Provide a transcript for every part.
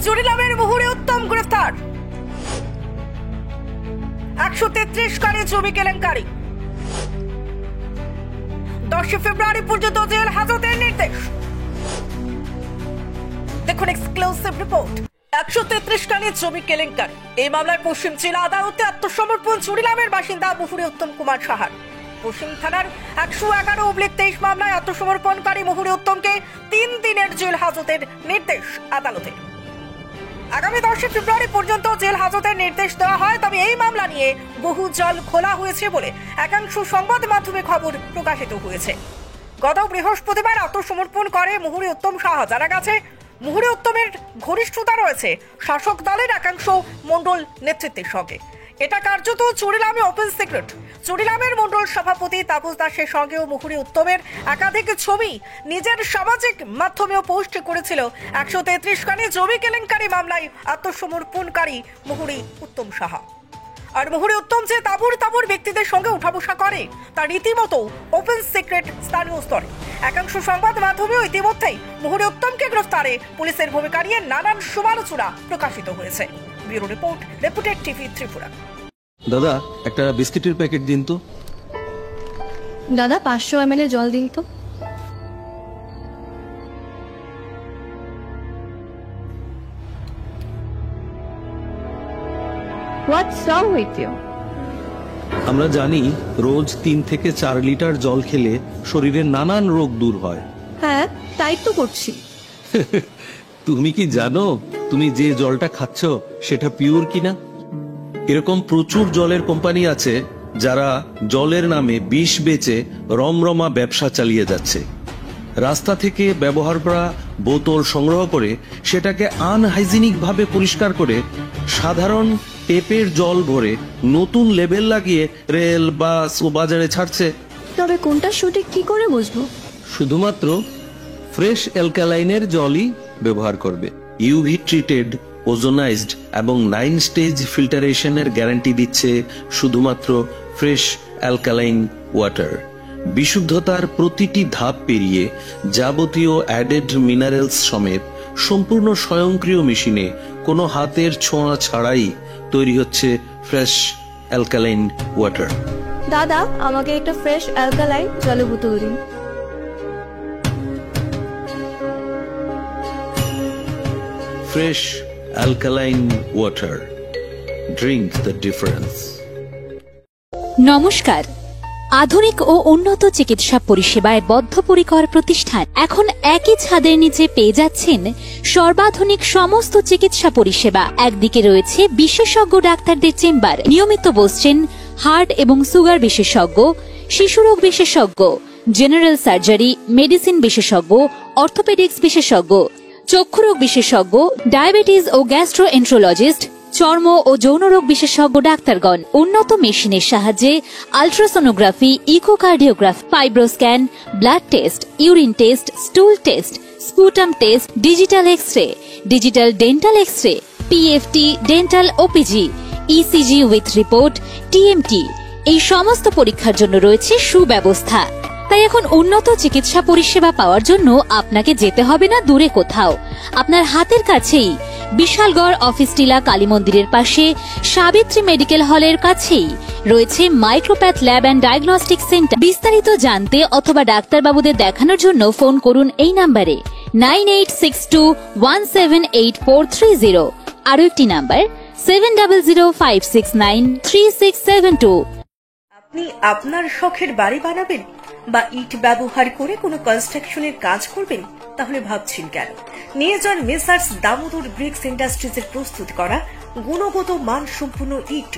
চুরিলামের মুহুরে উত্তম গ্রেফতার। 133 কারে জমি কেলেঙ্কারি। 10 ফেব্রুয়ারি পর্যন্ত জেল হাজতের নির্দেশ। দেখুন এক্সক্লুসিভ রিপোর্ট। 133 কারে জমি কেলেঙ্কারি। এই মামলায় পশ্চিম জেলা আদালতে আত্মসমর্পণ চুরিলামের বাসিন্দা মুহুরে উত্তম কুমার সাহার। পশ্চিম থানার 111/23 মামলায় আত্মসমর্পণকারী মুহুরে উত্তমকে 3 দিনের জেল হাজতের নির্দেশ আদালতের। আগামী 10 ফেব্রুয়ারি পর্যন্ত জেল হাজতের নির্দেশ দেওয়া হয়। তবে এই মামলা নিয়ে বহু জল খোলা হয়েছে বলে একাংশ সংবাদ মাধ্যমে খবর প্রকাশিত হয়েছে। গত বৃহস্পতিবার আত্মসমর্পণ করে মুহুরে উত্তম সাহা। জানা গেছে মুহুরে উত্তমের ঘনিষ্ঠতা রয়েছে শাসক দলের একাংশ মণ্ডল নেতৃত্বের সঙ্গে। এটা কার্যত চুরিলামে ওপেন সিক্রেট। চুরিলামের মণ্ডল সভাপতি তাপস দাসের সঙ্গেও মুহুরে উত্তমের একাধিক ছবি নিজের সামাজিক মাধ্যমেও পোস্ট করেছিল। 133 কানে জমি কেলেঙ্কারি মামলায় আত্মসমর্পণকারী মুহুরে উত্তম সাহা। আর মুহুরে উত্তম যে তাবুর ব্যক্তিদের সঙ্গে উঠা বসা করে তা রীতিমতো ওপেন সিক্রেট স্থানীয় স্তরে। একাংশ সংবাদ মাধ্যমেও ইতিমধ্যেই মুহুরে উত্তমকে গ্রেফতারে পুলিশের ভূমিকা নিয়ে নানান সমালোচনা প্রকাশিত হয়েছে। Bureau report, রেপুটেড TV Tripura. দাদা একটা বিস্কিটের প্যাকেট দিন তো। দাদা 500 ml জল দিন তো। What's wrong with you? আমরা জানি রোজ 3 থেকে 4 লিটার জল খেলে শরীরের নানান রোগ দূর হয়। হ্যাঁ, তাই তো করছি। তুমি কি জানো তুমি যে জলটা খাচ্ছ সেটা পিওর কিনা? এরকম প্রচুর জলের কোম্পানি আছে যারা জলের নামে বিষ বেচে রমরমা ব্যবসা চালিয়ে যাচ্ছে। রাস্তা থেকে ব্যবহার করা বোতল সংগ্রহ করে সেটাকে আনহাইজিনিক ভাবে পরিষ্কার করে সাধারণ টেপের জল ভরে নতুন লেবেল লাগিয়ে রেল বাস ও বাজারে ছাড়ছে। তবে কোনটা সঠিক কি করে বুঝবো? শুধুমাত্র ফ্রেশ অ্যালকালাইনের জলই ব্যবহার করবে। ইউভি ট্রিটেড, ওজোনাইজড এবং 9 স্টেজ ফিল্টারেশনের গ্যারান্টি দিচ্ছে শুধুমাত্র ফ্রেশ অ্যালকালাইন ওয়াটার। বিশুদ্ধতার প্রতিটি ধাপ পেরিয়ে যাবতীয় অ্যাডেড মিনারেলস সমেত সম্পূর্ণ স্বয়ংক্রিয় মেশিনে কোনো হাতের ছোঁয়া ছাড়াই তৈরি হচ্ছে ফ্রেশ অ্যালকালাইন ওয়াটার। দাদা আমাকে একটা ফ্রেশ অ্যালকালাইন জলের বোতল দিন। Fresh alkaline water, drink the difference. নমস্কার। আধুনিক ও উন্নত চিকিৎসা পরিষেবায় বদ্ধপরিকর প্রতিষ্ঠান এখন একই ছাদের নিচে পেয়ে যাচ্ছেন সর্বাধুনিক সমস্ত চিকিৎসা পরিষেবা। একদিকে রয়েছে বিশেষজ্ঞ ডাক্তারদের চেম্বার, নিয়মিত বসছেন হার্ট এবং সুগার বিশেষজ্ঞ, শিশুরোগ বিশেষজ্ঞ, জেনারেল সার্জারি, মেডিসিন বিশেষজ্ঞ, অর্থোপেডিক্স বিশেষজ্ঞ, চক্ষুরোগ বিশেষজ্ঞ, ডায়াবেটিস ও গ্যাস্ট্রোএন্ট্রোলজিস্ট, চর্ম ও যৌনরোগ বিশেষজ্ঞ ডাক্তারগণ। উন্নত মেশিনের সাহায্যে ultrasonography, echocardiography, fibroscan, blood test, urine test, stool test, sputum test, digital X-ray, digital dental X-ray, PFT, dental OPG, ECG with report, TMT, এই সমস্ত পরীক্ষার জন্য রয়েছে সুব্যবস্থা। তাই এখন উন্নত চিকিৎসা পরিষেবা পাওয়ার জন্য আপনাকে যেতে হবে না দূরে কোথাও। আপনার হাতের কাছেই বিশালগড় অফিস টিলা কালী মন্দিরের পাশে সাবিত্রী মেডিকেল হলের কাছেই রয়েছে Micropath lab and diagnostic centre. বিস্তারিত জানতে অথবা ডাক্তারবাবুদের দেখানোর জন্য ফোন করুন এই নাম্বারে 9862178430। আরো একটি নাম্বার 7005693672। আপনি আপনার শখের বাড়ি বানাবেন বা ইট ব্যবহার করে কোনো কনস্ট্রাকশনের কাজ করবেন? তাহলে ভাবছেন কেন? নিয়ে যান মেসার্স দামোদর ব্রিক্স ইন্ডাস্ট্রিজের প্রস্তুত করা গুণগত মানসম্পন্ন ইট।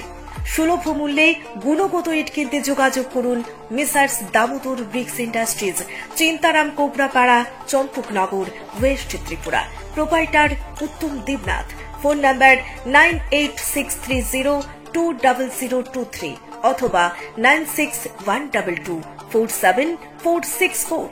সুলভ মূল্যে গুণগত ইট কিনতে যোগাযোগ করুন messrs Damodar bricks industries, Chintaram Kobrapara, Champaknagar, west Tripura. Proprietor Uttam Debnath. Phone number 9863020023 অথবা 9612247464।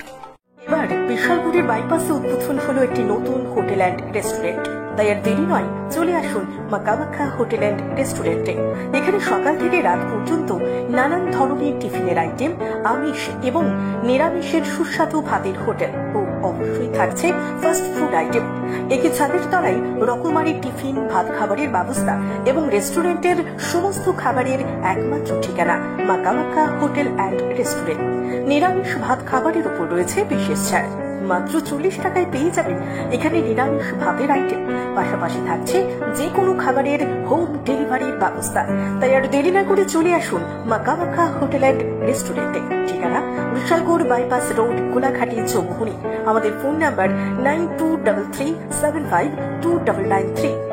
এবার বিশালগড়ের বাইপাসে উদ্বোধন হলো একটি নতুন হোটেল অ্যান্ড রেস্টুরেন্ট। তাই আর দেরি নয়, চলে আসুন মা কামাখ্যা হোটেল অ্যান্ড রেস্টুরেন্টে। এখানে সকাল থেকে রাত পর্যন্ত নানান ধরনের টিফিনের আইটেম, আমিষ এবং নিরামিষের সুস্বাদু ভাতের হোটেল ও অবশ্যই থাকছে ফাস্ট ফুড আইটেম। একই ছাদের তলায় রকমারি টিফিন, ভাত খাবারের ব্যবস্থা এবং রেস্টুরেন্টের সমস্ত খাবারের একমাত্র ঠিকানা মা কামাখ্যা হোটেল অ্যান্ড রেস্টুরেন্ট। নিরামিষ ভাত খাবারের উপর রয়েছে বিশেষ ছাড়। মাত্র 40 টাকায় পেয়ে যাবেন এখানে নিরামিষ ভাতের আইটেম, পাশাপাশি থাকছে যে কোনো খাবারের হোম ডেলিভারির ব্যবস্থা। তাই আর দেরি না করে চলে আসুন মা কামাখ্যা হোটেল অ্যান্ড রেস্টুরেন্টে। ঠিকানা বিশালগড় বাইপাস রোড, কোলাঘাটি, চৌমুহনী। আমাদের ফোন নাম্বার 9233752993।